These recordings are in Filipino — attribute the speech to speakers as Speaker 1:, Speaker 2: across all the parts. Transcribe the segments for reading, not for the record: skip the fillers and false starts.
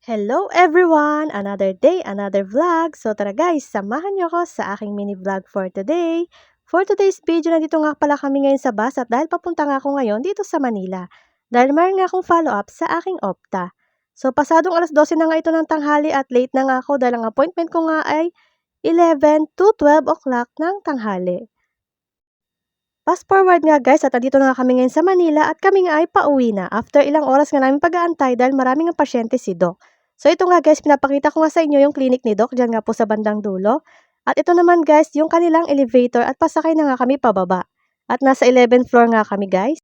Speaker 1: Hello everyone! Another day, another vlog. So tara guys, samahan niyo ako sa aking mini vlog for today. For today's video, nandito nga pala kami ngayon sa bus at dahil papunta nga ako ngayon dito sa Manila. Dahil mayroon nga akong follow-up sa aking opta. So pasadong alas 12 na nga ito ng tanghali at late na nga ako dahil ang appointment ko nga ay 11 to 12 o'clock ng tanghali. Fast forward nga guys at nandito na nga kami ngayon sa Manila at kami nga ay pauwi na after ilang oras nga namin pag-aantay dahil maraming ang pasyente si Doc. So ito nga guys, pinapakita ko nga sa inyo yung clinic ni Doc dyan nga po sa bandang dulo. At ito naman guys, yung kanilang elevator at pasakay na nga kami pababa. At nasa 11th floor nga kami guys.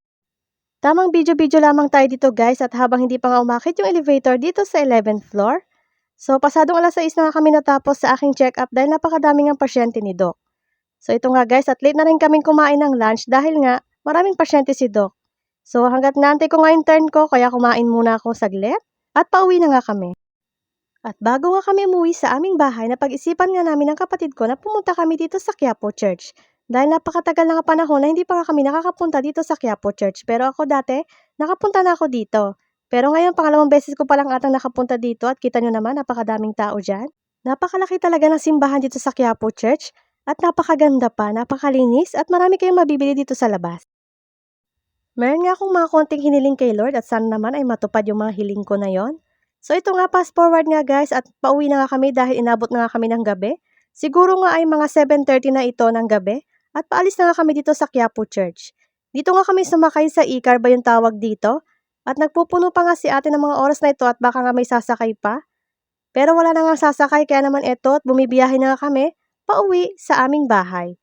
Speaker 1: Tamang video-video lamang tayo dito guys at habang hindi pa nga umakit yung elevator dito sa 11th floor. So pasadong alas 6 na nga kami natapos sa aking check-up dahil napakadaming ang pasyente ni Doc. So ito nga guys at late na rin kaming kumain ng lunch dahil nga maraming pasyente si Doc. So hanggat naantay ko nga yung turn ko kaya kumain muna ako saglit at pauwi na nga kami. At bago nga kami umuwi sa aming bahay, napag-isipan nga namin ng kapatid ko na pumunta kami dito sa Quiapo Church. Dahil napakatagal na nga panahon na hindi pa nga kami nakakapunta dito sa Quiapo Church. Pero ako dati, nakapunta na ako dito. Pero ngayon, pangalawang beses ko palang atang nakapunta dito at kita nyo naman, napakadaming tao dyan. Napakalaki talaga ng simbahan dito sa Quiapo Church at napakaganda pa, napakalinis at marami kayong mabibili dito sa labas. Meron nga akong mga konting hiniling kay Lord at sana naman ay matupad yung mga hiling ko na yon. So ito nga, fast forward nga guys at pauwi na nga kami dahil inabot na nga kami ng gabi. Siguro nga ay mga 7:30 na ito ng gabi at paalis na nga kami dito sa Quiapo Church. Dito nga kami sumakay sa e-car ba yung tawag dito? At nagpupuno pa nga si ate ng mga oras na ito at baka nga may sasakay pa. Pero wala na nga sasakay kaya naman ito at bumibiyahe na nga kami pauwi sa aming bahay.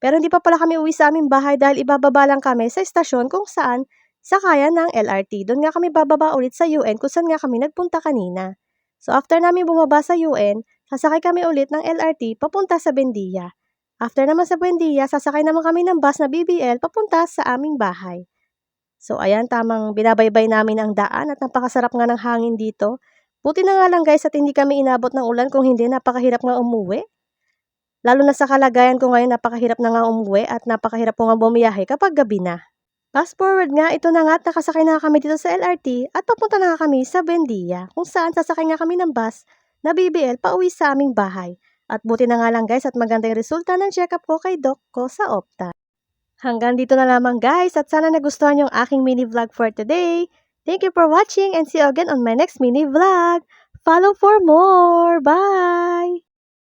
Speaker 1: Pero hindi pa pala kami uwi sa aming bahay dahil ibababa lang kami sa estasyon kung saan sakayan ng LRT. Doon nga kami bababa ulit sa UN kung saan nga kami nagpunta kanina. So after namin bumaba sa UN, sasakay kami ulit ng LRT papunta sa Buendia. After naman sa Buendia, sasakay naman kami ng bus na BBL papunta sa aming bahay. So ayan, tamang binabaybay namin ang daan at napakasarap nga ng hangin dito. Buti na nga lang guys at hindi kami inabot ng ulan kung hindi napakahirap nga umuwi. Lalo na sa kalagayan ko ngayon, napakahirap na nga umuwi at napakahirap ko nga bumiyahe kapag gabi na. Fast forward nga, ito na nga at nakasakay na kami dito sa LRT at papunta na nga kami sa Buendia kung saan sasakay nga kami ng bus na BBL pauwi sa aming bahay. At buti na nga lang guys at maganda yung resulta ng check-up ko kay Doc ko sa Opta. Hanggang dito na lamang guys at sana nagustuhan yung aking mini vlog for today. Thank you for watching and see you again on my next mini vlog. Follow for more! Bye!